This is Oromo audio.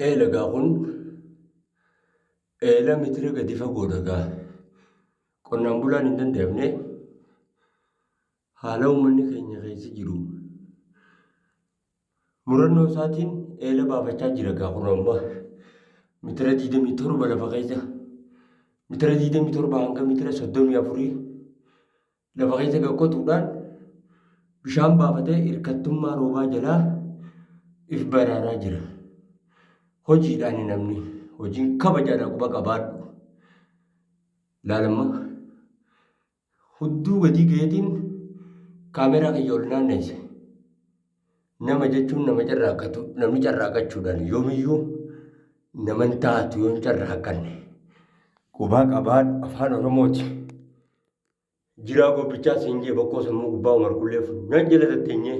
Eelagaa kun eela mitira gadi fagoodhagaa qonnaan bulaan hin danda'amne haala uummanni keenya keessa jiru murannoo isaatiin eela baafachaa jira. Gaa kun amma mitira 27 lafa keessa mitira 27 hanga mitira 34 lafa keessa gaqqotuudhaan bishaan baafatee hirkattummaa roobaa jalaa if baraaraa jira. Hojiidhaan namni hojiin kabajaadhaan quba qabaadhu laalamma hudduu gadi ga'eetiin kaameraa kiyya ol naanna'ise nama jechuun nama carraaqatu namni carraaqachuudhaan yoomiyyuu naman taatu yoon carraaqanne qubaa qabaadhu afaan Oromooti. Jiraa gobbichaa siin jee bokkoo sammuu gubbaa Umar Kullee funyaan jala tatteenyee